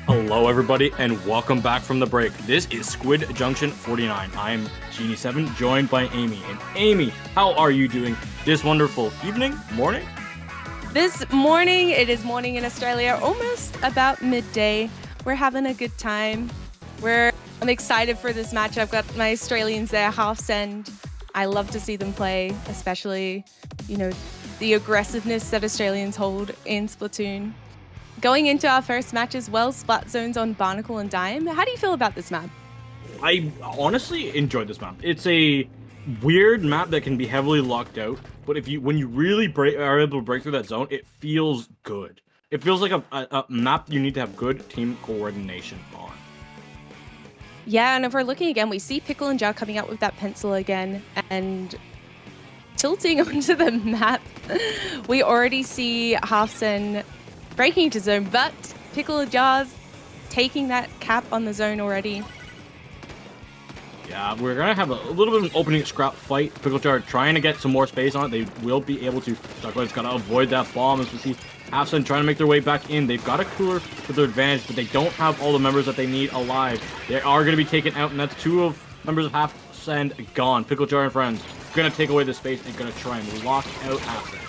Hello, everybody, and welcome back from the break. This is Squid Junction 49. I'm Genie7, joined by Amy. And Amy, how are you doing this wonderful evening, morning? This morning, it is morning in Australia, almost about midday. We're having a good time. I'm excited for this match. I've got my Australians there, half send. I love to see them play, especially, the aggressiveness that Australians hold in Splatoon. Going into our first match as well, splat zones on Barnacle and Dime. How do you feel about this map? I honestly enjoyed this map. It's a weird map that can be heavily locked out, but when you really are able to break through that zone, it feels good. It feels like a map you need to have good team coordination on. Yeah, and if we're looking again, we see Pickle and Jar coming out with that pencil again and tilting onto the map. We already see Halfsen breaking into zone, but Pickle and Jar's taking that cap on the zone already. Yeah, we're gonna have a little bit of an opening scrap fight. Pickle Jar trying to get some more space on it. They will be able to. Chocobate's gotta avoid that bomb as we see Halfsen trying to make their way back in. They've got a cooler for their advantage, but they don't have all the members that they need alive. They are gonna be taken out, and that's two of members of Halfsen gone. Pickle Jar and friends gonna take away the space and gonna try and lock out Halfsen.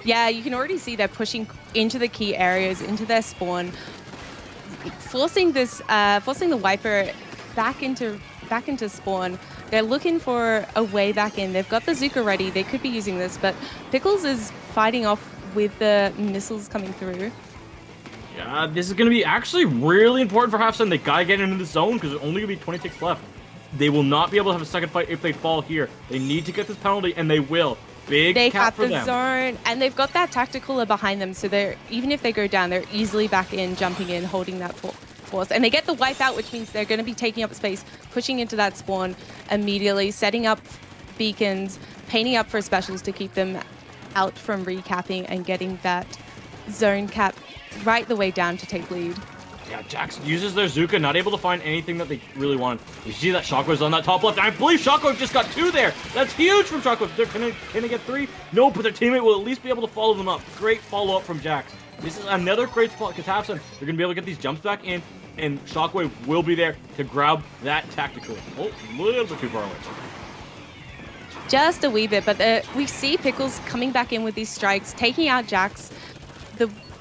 Yeah, you can already see they're pushing into the key areas, into their spawn, forcing the Wiper back into spawn. They're looking for a way back in. They've got the Zuka ready. They could be using this, but Pickles is fighting off with the missiles coming through. Yeah, this is going to be actually really important for Halfsen. They got to get into the zone because there's only going to be 20 ticks left. They will not be able to have a second fight if they fall here. They need to get this penalty, and they will. They have the zone, and they've got that tactical behind them, so even if they go down, they're easily back in, jumping in, holding that force. And they get the wipe out, which means they're going to be taking up space, pushing into that spawn immediately, setting up beacons, painting up for specials to keep them out from recapping and getting that zone cap right the way down to take lead. Yeah, Jax uses their Zuka, not able to find anything that they really want. You see that Shockwave's on that top left. I believe Shockwave just got two there. That's huge from Shockwave. Can they get three? No, but their teammate will at least be able to follow them up. Great follow-up from Jax. This is another great spot because Halfsen, they're going to be able to get these jumps back in, and Shockwave will be there to grab that tactical. Oh, a little bit too far away. Just a wee bit, but we see Pickles coming back in with these strikes, taking out Jax.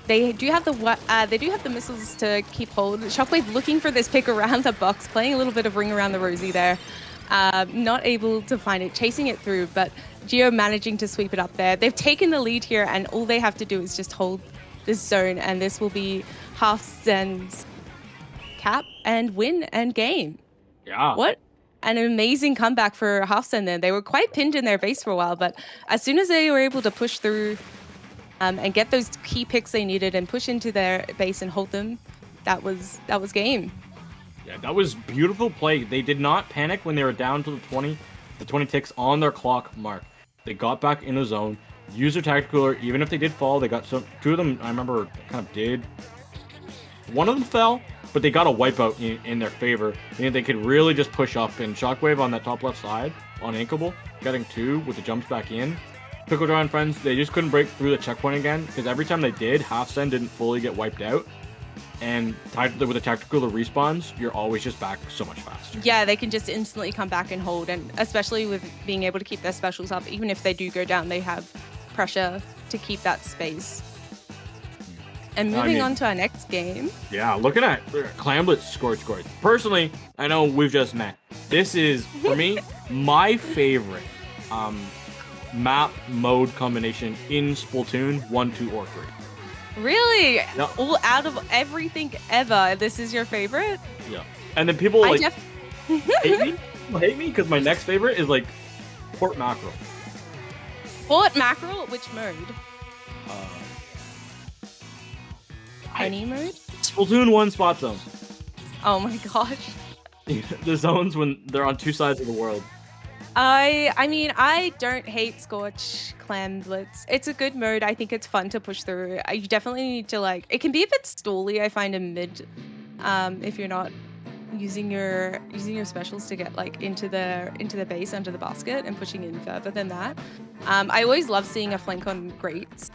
They do have the missiles to keep hold. Shockwave looking for this pick around the box, playing a little bit of ring around the rosy there. Not able to find it, chasing it through, but Geo managing to sweep it up there. They've taken the lead here, and all they have to do is just hold this zone, and this will be Halfsen's cap and win and game. Yeah. What an amazing comeback for Halfsen then. They were quite pinned in their base for a while, but as soon as they were able to push through and get those key picks they needed and push into their base and hold them, that was game. Yeah, that was beautiful play. They did not panic when they were down to the 20 ticks on their clock mark. They got back in the zone, used their tactical cooler. Even if they did fall, they got two of them, I remember, kind of did. One of them fell, but they got a wipeout in their favor. And they could really just push up. And Shockwave on that top left side, on Inkable, getting two with the jumps back in. Pickle Jar and friends, they just couldn't break through the checkpoint again, because every time they did, Halfsen didn't fully get wiped out. And tied with the tactical respawns, you're always just back so much faster. Yeah, they can just instantly come back and hold, and especially with being able to keep their specials up, even if they do go down, they have pressure to keep that space. And moving on to our next game. Yeah, looking at Clamblitz Scorch. Personally, I know we've just met. This is, for me, my favorite map mode combination in Splatoon 1, 2, or 3. Really? Yeah. All out of everything ever, this is your favorite? Yeah. And then people hate me. People hate me because my next favorite is like Port Mackerel. Port Mackerel? Which mode? Any mode? Splatoon 1 spot zone. Oh my gosh. The zones when they're on two sides of the world. I mean, I don't hate Scorch Clamblitz. It's a good mode. I think it's fun to push through. You definitely need to it can be a bit stally, I find, in mid, if you're not using your specials to get into the base under the basket and pushing in further than that. I always love seeing a flank on grates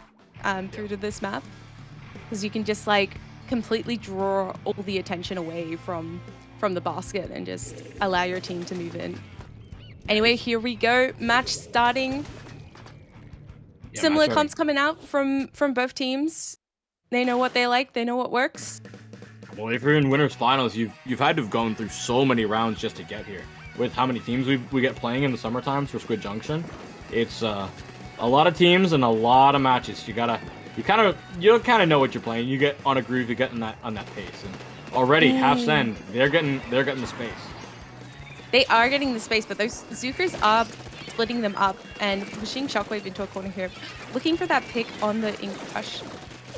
through to this map, because you can just completely draw all the attention away from the basket and just allow your team to move in. Anyway, here we go. Match starting. Yeah, Similar match comps coming out from both teams. They know what they like. They know what works. Well, if you're in winners finals, you've had to have gone through so many rounds just to get here. With how many teams we get playing in the summer times for Squid Junction, it's a lot of teams and a lot of matches. You kind of know what you're playing. You get on a groove. You get on that pace. And already half send, they're getting the space. They are getting the space, but those Zookers are splitting them up and pushing Shockwave into a corner here, looking for that pick on the Ink Rush.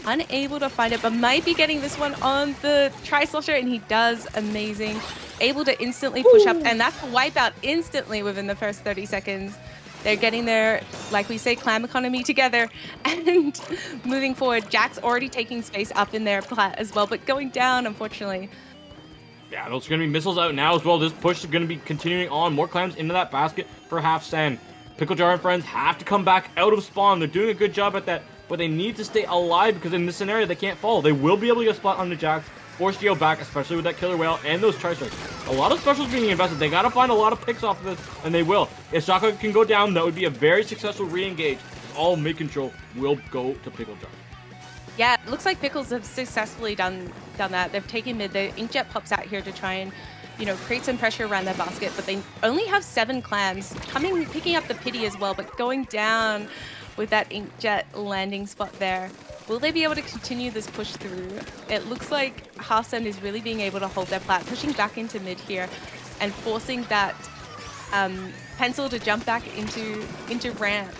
Unable to find it, but might be getting this one on the Tri-Slosher, and he does amazing. Able to instantly push up, and that's a wipeout instantly within the first 30 seconds. They're getting their, like we say, clam economy together and moving forward. Jack's already taking space up in their plat as well, but going down, unfortunately. Yeah, those are going to be missiles out now as well. This push is going to be continuing on. More clams into that basket for half sand. Pickle Jar and friends have to come back out of spawn. They're doing a good job at that, but they need to stay alive because in this scenario, they can't fall. They will be able to get a spot on the Jacks, force Geo back, especially with that Killer Whale and those Tri-Strikes. A lot of specials being invested. They got to find a lot of picks off of this, and they will. If Shockwave can go down, that would be a very successful re-engage. All mid-control will go to Pickle Jar. Yeah, it looks like Pickles have successfully done that. They've taken mid. The Inkjet pops out here to try and, create some pressure around their basket, but they only have 7 clams picking up the pity as well, but going down with that Inkjet landing spot there. Will they be able to continue this push through? It looks like Half Send is really being able to hold their plat, pushing back into mid here and forcing that pencil to jump back into ramp.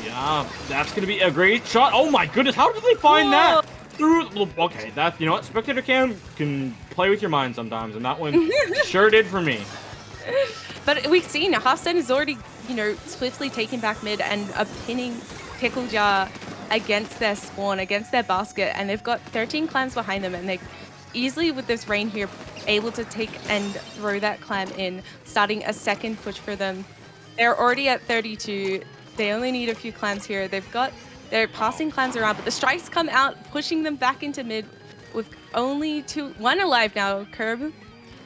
Yeah, that's going to be a great shot. Oh my goodness, how did they find that? Okay, you know what? Spectator cam can play with your mind sometimes, and that one sure did for me. But we've seen Hofstad is already, swiftly taking back mid and pinning Pickle Jar against their spawn, against their basket, and they've got 13 clams behind them, and they easily, with this rain here, able to take and throw that clam in, starting a second push for them. They're already at 32. They only need a few clams here. They're passing clams around, but the strikes come out, pushing them back into mid with only one alive now. Curb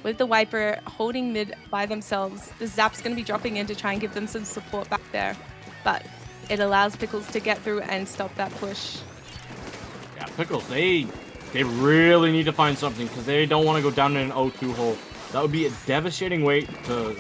with the wiper holding mid by themselves. The Zap's going to be dropping in to try and give them some support back there, but it allows Pickles to get through and stop that push. Yeah, Pickles, they really need to find something because they don't want to go down in an 0-2 hole. That would be a devastating way to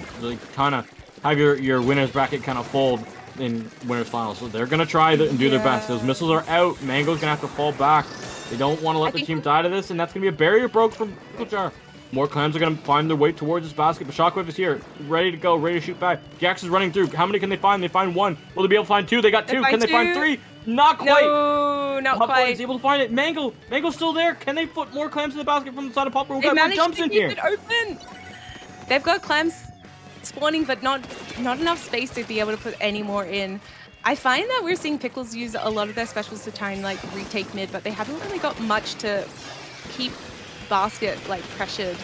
kind of have your winner's bracket kind of fold in winners finals. So they're gonna try and do their best. Those missiles are out. Mango's gonna have to fall back. They don't want to let the team die to this, and that's gonna be a barrier broke from Pickle Jar. More clams are gonna find their way towards this basket, but Shockwave is here, ready to go, ready to shoot back. Jax is running through. How many can they find? They find 1. Will they be able to find 2? They got 2. Can they find 3? Not quite. No, not Popcorn quite. is able to find it. Mango's still there. Can they put more clams in the basket from the side of Popcorn? They managed jumps to in keep here. it open. They've got clams spawning, but not enough space to be able to put any more in. I find that we're seeing Pickles use a lot of their specials to try and retake mid, but they haven't really got much to keep basket pressured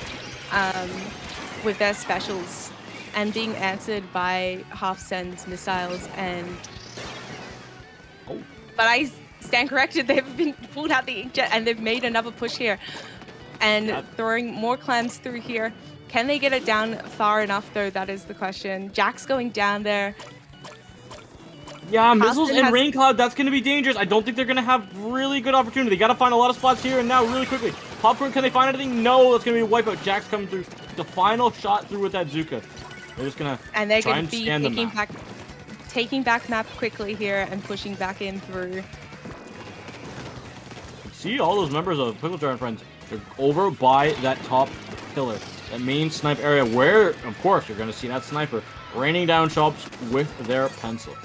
with their specials and being answered by Half Send's missiles. And but I stand corrected. They've been pulled out the inkjet and they've made another push here and throwing more clams through here. Can they get it down far enough though? That is the question. Jack's going down there. Yeah, missiles and rain cloud, that's going to be dangerous. I don't think they're going to have really good opportunity. They got to find a lot of spots here and now really quickly. Popcorn, can they find anything? No, that's going to be a wipeout. Jack's coming through. The final shot through with that Zuka. They're just going to try and scan the map. Taking back map quickly here and pushing back in through. See all those members of Pickle Jar and friends. They're over by that top pillar, that main snipe area where, of course, you're going to see that sniper raining down shots with their pencil.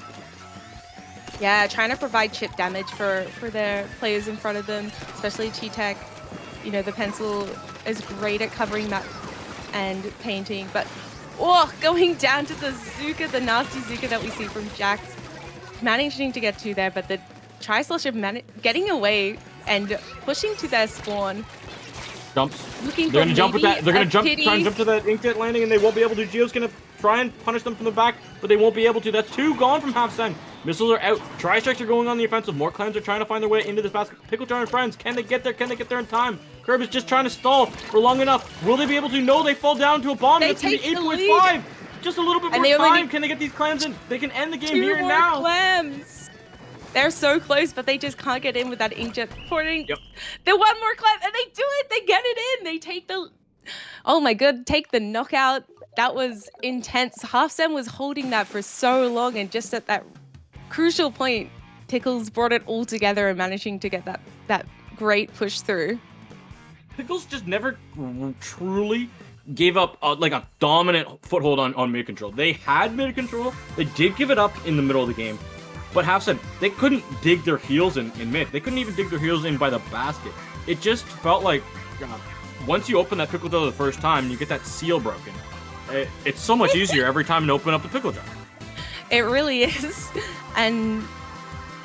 Yeah, trying to provide chip damage for their players in front of them, especially T-Tech. The pencil is great at covering map and painting, but going down to the Zuka, the nasty Zuka that we see from Jax. Managing to get to there, but the Tri-Slosher getting away and pushing to their spawn. Jumps. They're going to jump with that. They're going to try and jump to that inkjet landing, and they won't be able to. Geo's going to try and punish them from the back, but they won't be able to. That's 2 gone from Half Send. Missiles are out. Tri-strikes are going on the offensive. More clans are trying to find their way into this basket. Pickle Jar and friends, can they get there? Can they get there in time? Curb is just trying to stall for long enough. Will they be able to? No, they fall down to a bomb. They It's going to be take the 8.5. Just a little bit And more they only time. need Can they get these clans in? They can end the game 2 here and more now. clams. They're so close, but they just can't get in with that inkjet porting. Yep. The one more clam, and they do it. They get it in. They take the... Oh my god, take the knockout. That was intense. Halfsen was holding that for so long, and just at that crucial point, Pickles brought it all together and managing to get that great push through. Pickles just never truly gave up like a dominant foothold on mid control. They had mid control. They did give it up in the middle of the game. But Halfsen, they couldn't dig their heels in mid. They couldn't even dig their heels in by the basket. It just felt like once you open that pickle jar the first time, you get that seal broken. It's so much easier every time to open up the pickle jar. It really is. And,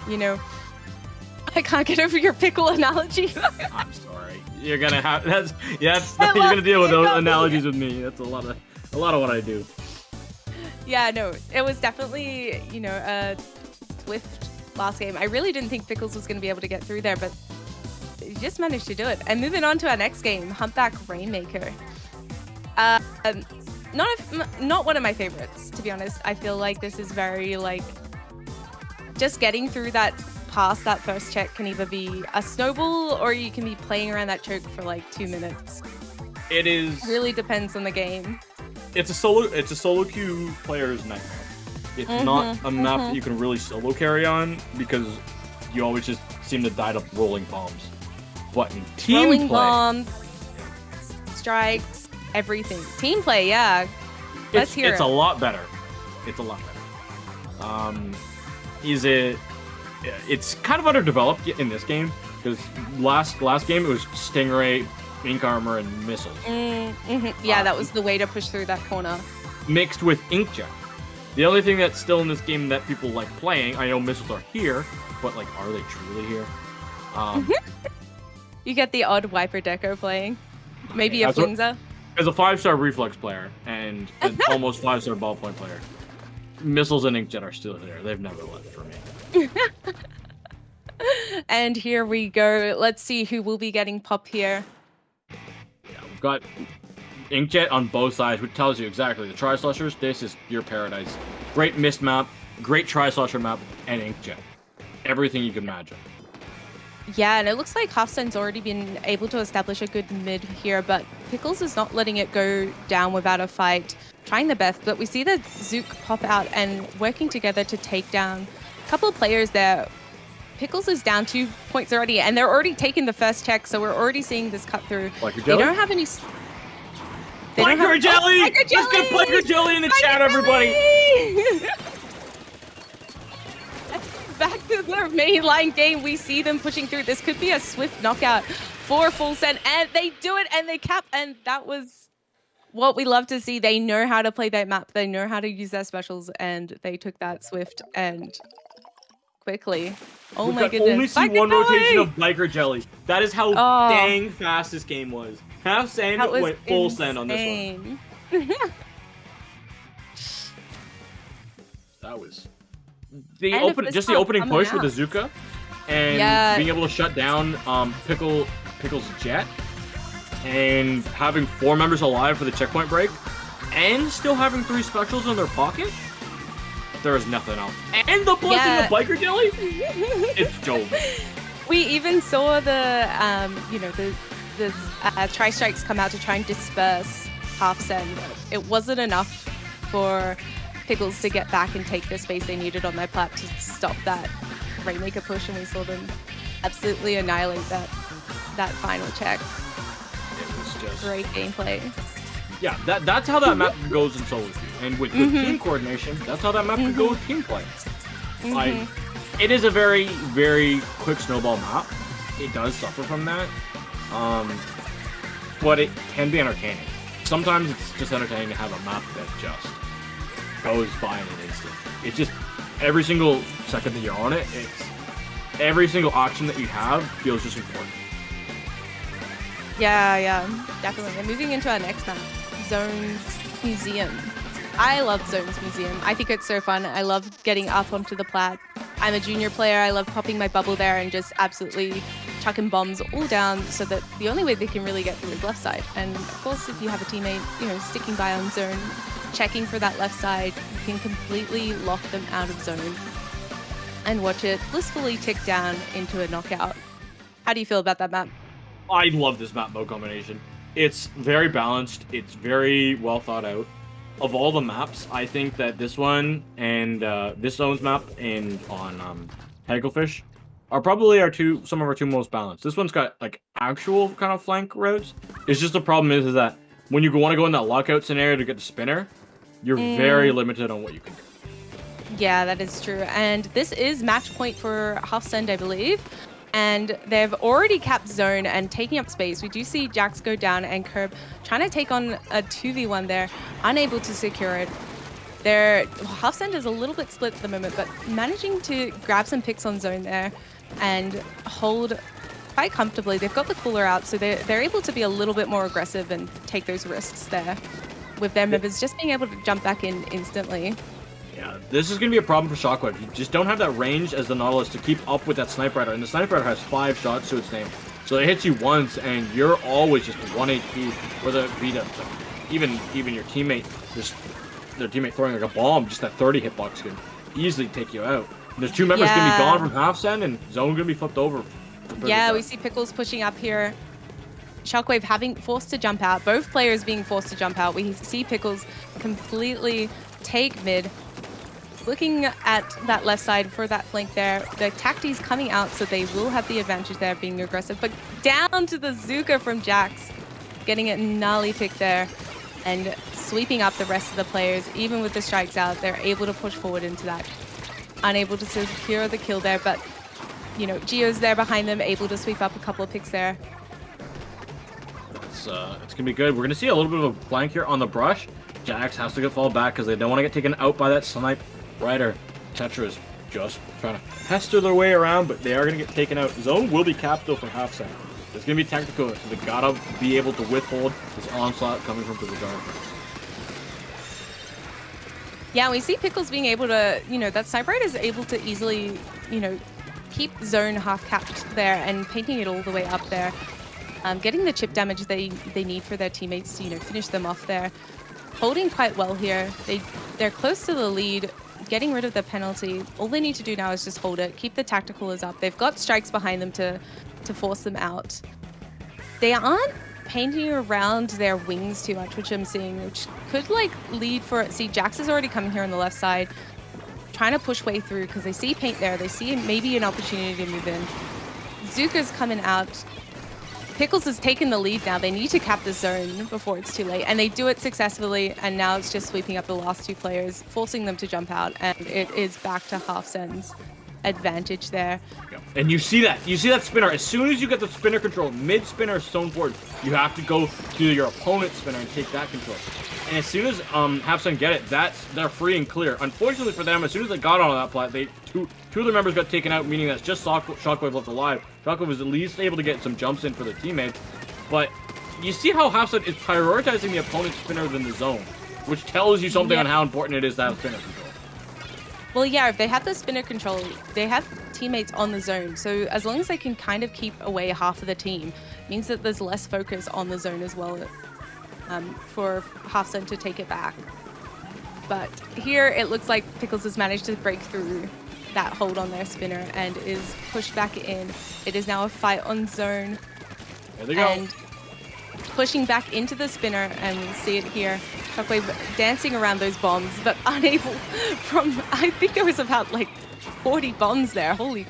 you know, I can't get over your pickle analogy. I'm sorry. You're gonna have you're gonna deal with those analogies with me. That's a lot of what I do. Yeah, no, it was definitely, you know, a swift last game. I really didn't think Pickles was going to be able to get through there, but he just managed to do it. And moving on to our next game, Humpback Rainmaker. Not one of my favorites, to be honest. I feel like this is very, like, just getting through that past that first check can either be a snowball or you can be playing around that choke for like 2 minutes. It is really depends on the game. It's a solo queue player's nightmare. It's not a map that you can really solo carry on because you always just seem to die to rolling bombs. But in team rolling play, bombs, strikes, everything. Team play, yeah. Let's hear it. It's a lot better. It's a lot better. It's kind of underdeveloped in this game because last game it was Stingray, Ink Armor, and Missiles. Yeah, that was the way to push through that corner. Mixed with Inkjet. The only thing that's still in this game that people like playing, I know Missiles are here, but like, are they truly here? You get the odd Wiper Deco playing. Maybe a Flinza. As a 5-star Reflex player and an almost 5-star Ballpoint player, Missiles and Inkjet are still there. They've never left for me. And here we go. Let's see who will be getting pop here. Yeah, we've got Inkjet on both sides, which tells you exactly the Tri-Slushers. This is your paradise. Great mist map, great Tri-Slusher map, and Inkjet. Everything you can imagine. Yeah, and it looks like Halfsen's already been able to establish a good mid here, but Pickles is not letting it go down without a fight. Trying the best, but we see the Zook pop out and working together to take down a couple of players there. Pickles is down 2 points already, and they're already taking the first check, so we're already seeing this cut through. They don't have any... Biker Jelly! Let's get Biker Jelly in the chat, everybody! Back to their mainline game, we see them pushing through. This could be a swift knockout for Full Send, and they do it, and they cap, and that was what we love to see. They know how to play that map, they know how to use their specials, and they took that swift and quickly. Oh my goodness. Only see one rotation of Biker Jelly. That is how dang fast this game was. Half Sand went full send on this one. That was the opening push with the Zuka and being able to shut down Pickle's jet and having 4 members alive for the checkpoint break and still having 3 specials in their pocket. There is nothing else. And the blessing of Biker Jelly. It's Job. We even saw the tri-strikes come out to try and disperse Halfsen. It wasn't enough for Pickles to get back and take the space they needed on their plat to stop that Rainmaker push, and we saw them absolutely annihilate that final check. It was just great gameplay. Yeah, that's how that map goes in solo queue. And with good team coordination, that's how that map can go with team play. Like, it is a very, very quick snowball map. It does suffer from that. But it can be entertaining. Sometimes it's just entertaining to have a map that just goes by in an instant. It's just every single second that you're on it, every single option that you have feels just important. Yeah, definitely. And moving into our next map, Zones Museum. I love Zones Museum. I think it's so fun. I love getting up onto the plat. I'm a junior player. I love popping my bubble there and just absolutely chucking bombs all down so that the only way they can really get through is left side. And of course, if you have a teammate, you know, sticking by on zone, checking for that left side, you can completely lock them out of zone and watch it blissfully tick down into a knockout. How do you feel about that map? I love this map mode combination. It's very balanced. It's very well thought out. Of all the maps, I think that this one and this zone's map and on Hagglefish are probably some of our two most balanced. This one's got like actual kind of flank routes. It's just the problem is that when you want to go in that lockout scenario to get the spinner, you're very limited on what you can do. Yeah, that is true. And this is match point for Half Send, I believe. And they've already capped zone and taking up space. We do see Jax go down and Curb trying to take on a 2v1 there, unable to secure it. Their Half Send is a little bit split at the moment, but managing to grab some picks on zone there and hold quite comfortably. They've got the cooler out, so they're able to be a little bit more aggressive and take those risks there with their members just being able to jump back in instantly. Yeah, this is going to be a problem for Shockwave. You just don't have that range as the Nautilus to keep up with that Sniper Rider. And the Sniper Rider has 5 shots to its name. So it hits you once, and you're always just 1 HP. Whether it be even your teammate, their teammate throwing like a bomb, just that 30 hitbox can easily take you out. And there's 2 members going to be gone from Half Send, and Zone going to be flipped over. Yeah, we see Pickles pushing up here. Shockwave having forced to jump out. Both players being forced to jump out. We see Pickles completely take mid. Looking at that left side for that flank there, the Tacti's coming out, so they will have the advantage there being aggressive. But down to the Zuka from Jax, getting it gnarly pick there and sweeping up the rest of the players. Even with the strikes out, they're able to push forward into that. Unable to secure the kill there, but you know, Gio's there behind them, able to sweep up a couple of picks there. It's gonna be good. We're gonna see a little bit of a flank here on the brush. Jax has to fall back because they don't want to get taken out by that Snipe Rider. Tetra is just trying to pester their way around, but they are going to get taken out. Zone will be capped though for Half Send. It's going to be tactical, so they gotta be able to withhold this onslaught coming from the guard. Yeah, we see Pickles being able to, you know, that Sniper Rider is able to easily, you know, keep zone half capped there and painting it all the way up there. Getting the chip damage they need for their teammates to, you know, finish them off there. Holding quite well here. They're close to the lead, getting rid of the penalty. All they need to do now is just hold it, keep the tacticalers up. They've got strikes behind them to force them out. They aren't painting around their wings too much, which I'm seeing, which could like lead for it. See, Jax is already coming here on the left side, trying to push way through because they see paint there. They see maybe an opportunity to move in. Zuka's coming out. Pickles has taken the lead now. They need to cap the zone before it's too late. And they do it successfully. And now it's just sweeping up the last 2 players, forcing them to jump out. And it is back to Half Send's advantage there. Yep. And you see that spinner. As soon as you get the spinner control, mid-spinner stone forward, you have to go to your opponent's spinner and take that control. And as soon as Half Send get it, they're free and clear. Unfortunately for them, as soon as they got onto that plat, two of their members got taken out, meaning that's just Shockwave left alive. Shockwave was at least able to get some jumps in for the teammates. But you see how Half Send is prioritizing the opponent's spinner than the zone, which tells you something on how important it is to have spinner control. Well, yeah, if they have the spinner control, they have teammates on the zone. So as long as they can kind of keep away half of the team, means that there's less focus on the zone as well for Half Send to take it back. But here it looks like Pickles has managed to break through that hold on their spinner and is pushed back in. It is now a fight on zone. There they go. And pushing back into the spinner, and we see it here. Shockwave dancing around those bombs, but unable from, I think there was about like 40 bombs there. Holy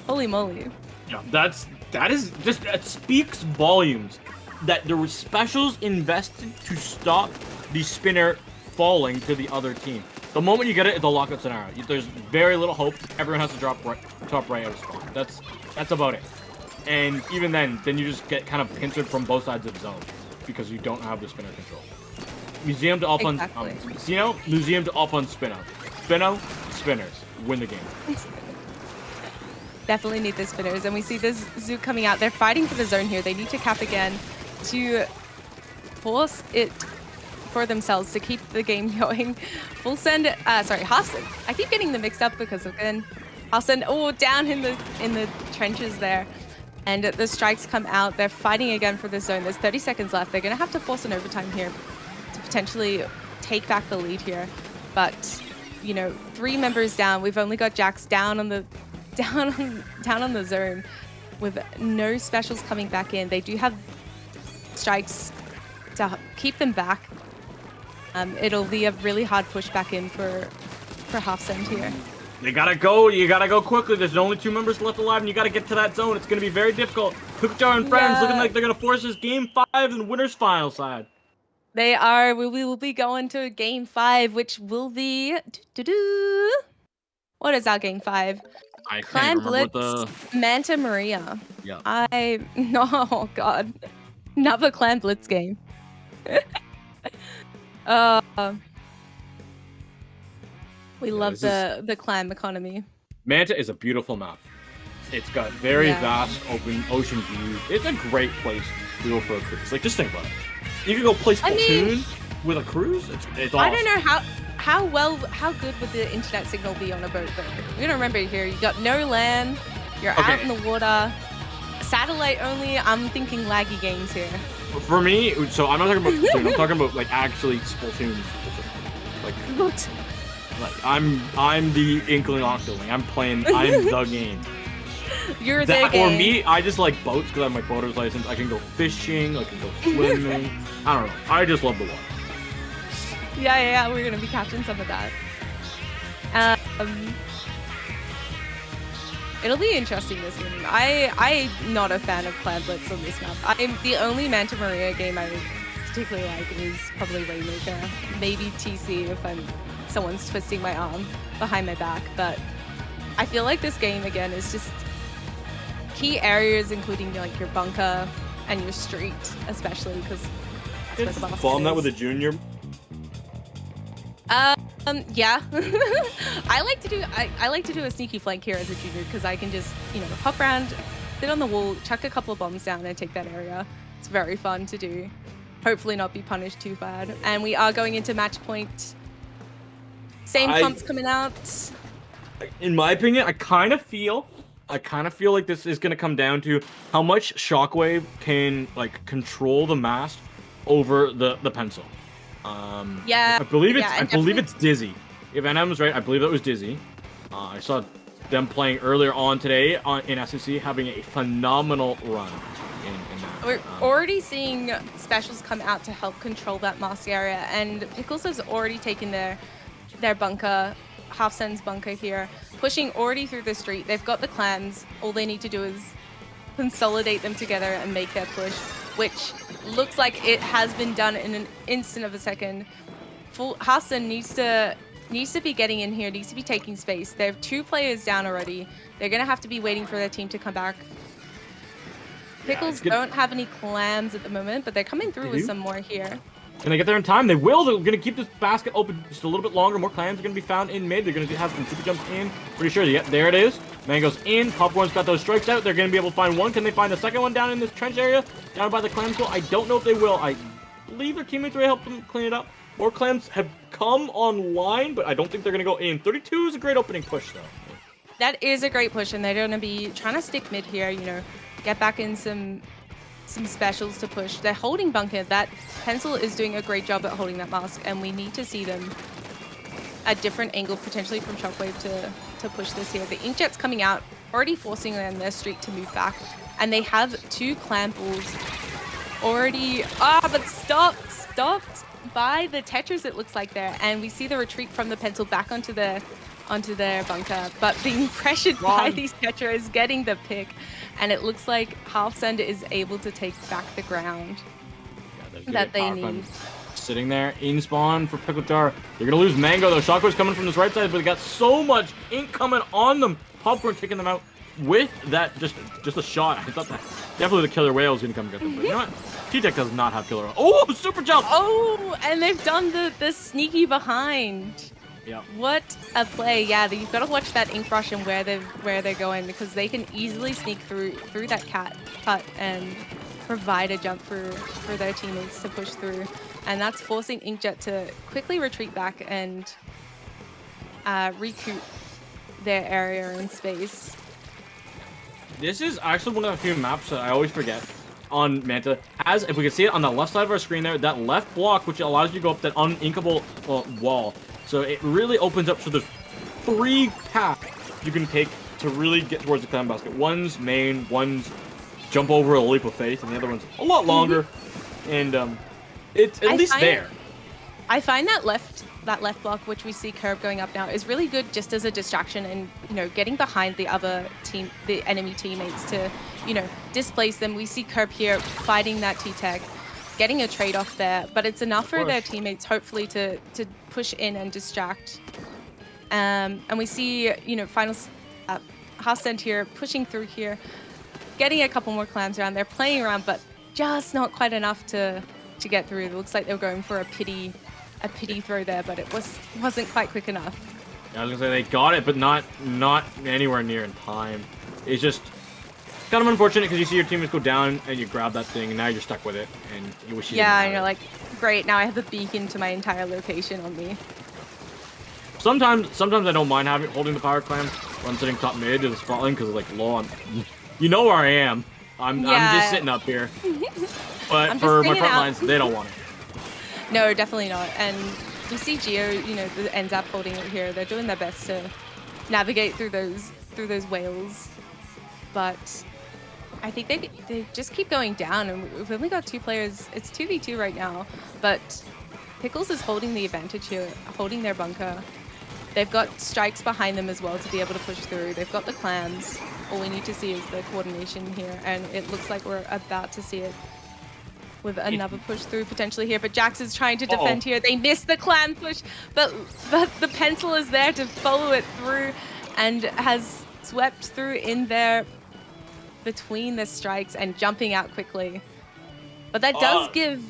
moly. Yeah, it speaks volumes that there were specials invested to stop the spinner falling to the other team. The moment you get it, it's a lockout scenario. There's very little hope. Everyone has to drop top right out of spawn. That's about it. And even then you just get kind of pincered from both sides of the zone because you don't have the spinner control. Museum to off on Spino, museum to off on Spino. Spino, spinners win the game. Definitely need the spinners, and we see this Zook coming out. They're fighting for the zone here. They need to cap again to force for themselves to keep the game going. Full send, sorry, half send. I keep getting them mixed up because again, half send. Oh, down in the trenches there, and the strikes come out. They're fighting again for the zone. There's 30 seconds left. They're gonna have to force an overtime here to potentially take back the lead here, but you know, 3 members down. We've only got Jax down on the zone with no specials coming back in. They do have strikes to keep them back. It'll be a really hard push back in for half send here. They gotta go. You gotta go quickly. There's only 2 members left alive, and you gotta get to that zone. It's gonna be very difficult. Pickle and friends looking like they're gonna force this game 5 in winners final side. They are. We will be going to game 5, which will be. What is our game 5? I can't Clan remember Blitz, Manta Maria. Yeah. No, God. Another Clan Blitz game. We love the clan economy. Manta is a beautiful map. It's got very vast open ocean views. It's a great place to go for a cruise. Like, just think about it. You can go play Splatoon with a cruise. It's awesome. I don't know how good would the internet signal be on a boat though? You gotta remember here, you got no land, you're out in the water, satellite only. I'm thinking laggy games here. For me, so I'm not talking about Splatoon. I'm talking about like actually Splatoon. Like, what? Like I'm the Inkling Octoling. I'm the game. You're that the game. Or me, I just like boats because I have my boater's license. I can go fishing. I can go swimming. I don't know. I just love the water. Yeah. We're gonna be catching some of that. It'll be interesting this game. I'm not a fan of Clan Blitz on this map. I'm the only Manta Maria game I particularly like is probably Rainmaker, maybe TC if someone's twisting my arm behind my back. But I feel like this game again is just key areas, including like your bunker and your street, especially because that's where the boss is. Bomb that with a junior. Yeah. I like to do a sneaky flank here as a junior because I can just, you know, hop around, sit on the wall, chuck a couple of bombs down and take that area. It's very fun to do. Hopefully not be punished too bad. And we are going into match point. Same comps coming out. In my opinion, I kind of feel like this is gonna come down to how much Shockwave can like control the mast over the pencil. I believe it's Dizzy. If Anam's right, I believe that was Dizzy. I saw them playing earlier on today in SNC, having a phenomenal run in that. We're already seeing specials come out to help control that mask area, and Pickles has already taken their bunker, Half Send's bunker here, pushing already through the street. They've got the clans. All they need to do is consolidate them together and make their push, which looks like it has been done in an instant of a second. Half Send needs to be getting in here, needs to be taking space. They have 2 players down already. They're going to have to be waiting for their team to come back. Pickles don't have any clams at the moment, but they're coming through with some more here. Can they get there in time? They will. They're going to keep this basket open just a little bit longer. More clams are going to be found in mid. They're going to have some super jumps in. Pretty sure. Yeah, there it is. Mango's in. Popcorn's got those strikes out. They're going to be able to find one. Can they find the second one down in this trench area? Down by the clams goal? I don't know if they will. I believe their teammates will help them clean it up. More clams have come online, but I don't think they're going to go in. 32 is a great opening push, though. That is a great push, and they're going to be trying to stick mid here, you know, get back in some specials to push. They're holding bunker. That pencil is doing a great job at holding that mask, and we need to see them a different angle, potentially from Shockwave to push this here. The Inkjet's coming out, already forcing them their street to move back, and they have 2 clan pools already. But stopped by the Tetris, it looks like there, and we see the retreat from the pencil back onto their bunker, but being pressured by these Tetras, getting the pick, and it looks like Half Send is able to take back the ground that they need. Sitting there in spawn for Pickle Jar. They're gonna lose Mango though. Shockwave's coming from this right side, but they got so much ink coming on them. Popcorn taking them out with that just a shot. I thought that definitely the killer whale was gonna come get them, but you know what? T-Tech does not have killer whale. Oh, super jump! Oh, and they've done the sneaky behind. Yeah. What a play! Yeah, you've got to watch that ink brush and where they're going, because they can easily sneak through that cut and provide a jump for their teammates to push through. And that's forcing Inkjet to quickly retreat back and recoup their area and space. This is actually one of the few maps that I always forget on Manta. As if we can see it on the left side of our screen there, that left block, which allows you to go up that uninkable wall. So it really opens up. So there's 3 paths you can take to really get towards the clam basket. One's main, one's jump over a leap of faith, and the other one's a lot longer. And it's at least there. I find that left block, which we see Curb going up now, is really good just as a distraction and, you know, getting behind the enemy teammates to, you know, displace them. We see Curb here fighting that T-Tech, getting a trade-off there, but it's enough for their teammates, hopefully, to push in and distract. And we see, you know, finals Half-Cent here pushing through here, getting a couple more clams around. They're playing around, but just not quite enough to get through. It looks like they were going for a pity throw there, but it wasn't quite quick enough. I was gonna say they got it, but not anywhere near in time. It's just kind of unfortunate because you see your teammates go down and you grab that thing, and now you're stuck with it, and you wish you didn't have and you're it. like, great, now I have a beacon to my entire location on me. Sometimes I don't mind holding the power clam when I'm sitting top mid to the spot lane because like, lol, you know where I am. I'm just sitting up here. But for my front lines, they don't want it. No, definitely not. And we see Geo, you know, ends up holding it here. They're doing their best to navigate through those whales, but I think they just keep going down. And we've only got 2 players. It's 2v2 right now, but Pickles is holding the advantage here, holding their bunker. They've got strikes behind them as well to be able to push through. They've got the clams. All we need to see is the coordination here, and it looks like we're about to see it with another push through potentially here. But Jax is trying to defend here. They missed the clam push, but the pencil is there to follow it through and has swept through in there between the strikes and jumping out quickly. But that does give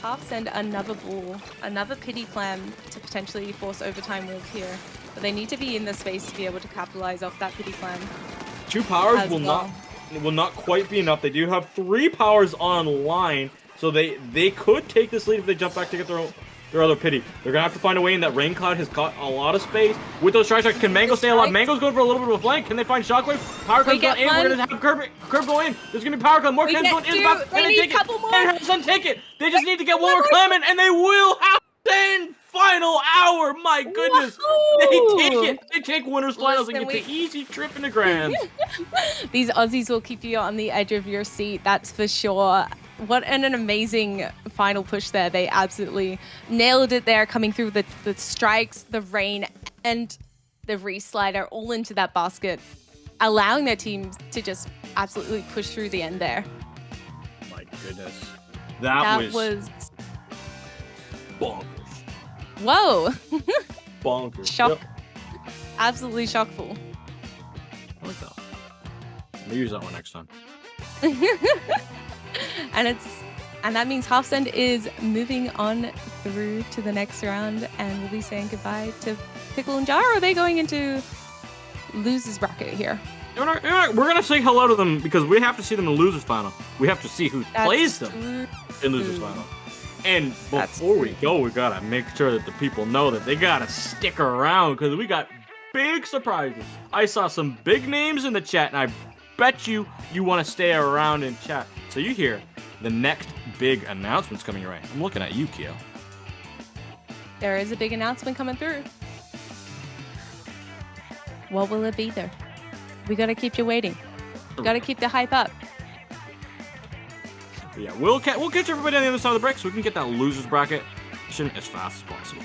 Half-Cent another ball, another pity clam to potentially force overtime with here. But they need to be in the space to be able to capitalize off that pity clam. 2 powers will not quite be enough. They do have 3 powers online, so they could take this lead if they jump back to get their other pity. They're gonna have to find a way in that rain cloud has got a lot of space. With those strikes, can Mango stay alive? Mango's going for a little bit of a flank. Can they find Shockwave? Power clam's not in. We're gonna have Curb go in. There's gonna be power clam. More clams going in. Can they take it? And Half-Cent take it. They just need to get one more clam in, and they will have in final hour. My goodness, they take it. They take winners finals and get the easy trip into grands. These Aussies will keep you on the edge of your seat, that's for sure. What an amazing final push there. They absolutely nailed it there, coming through the strikes, the rain, and the re-slider all into that basket, allowing their team to just absolutely push through the end there. My goodness. That was bonkers. Whoa. Bonkers. Shock. Yep. Absolutely shockful. I like that. I'll use that one next time. And that means Half-Cent is moving on through to the next round, and we'll be saying goodbye to Pickle and Jar. Or are they going into losers bracket here? We're gonna say hello to them because we have to see them in the losers final. We have to see who plays them in losers final. And before we go, we gotta make sure that the people know that they gotta stick around because we got big surprises. I saw some big names in the chat, and I bet you want to stay around and chat. So you hear the next big announcements coming your way. I'm looking at you, Keo. There is a big announcement coming through. What will it be there? We gotta keep you waiting. We gotta keep the hype up. Yeah, we'll catch everybody on the other side of the break so we can get that losers bracket as fast as possible.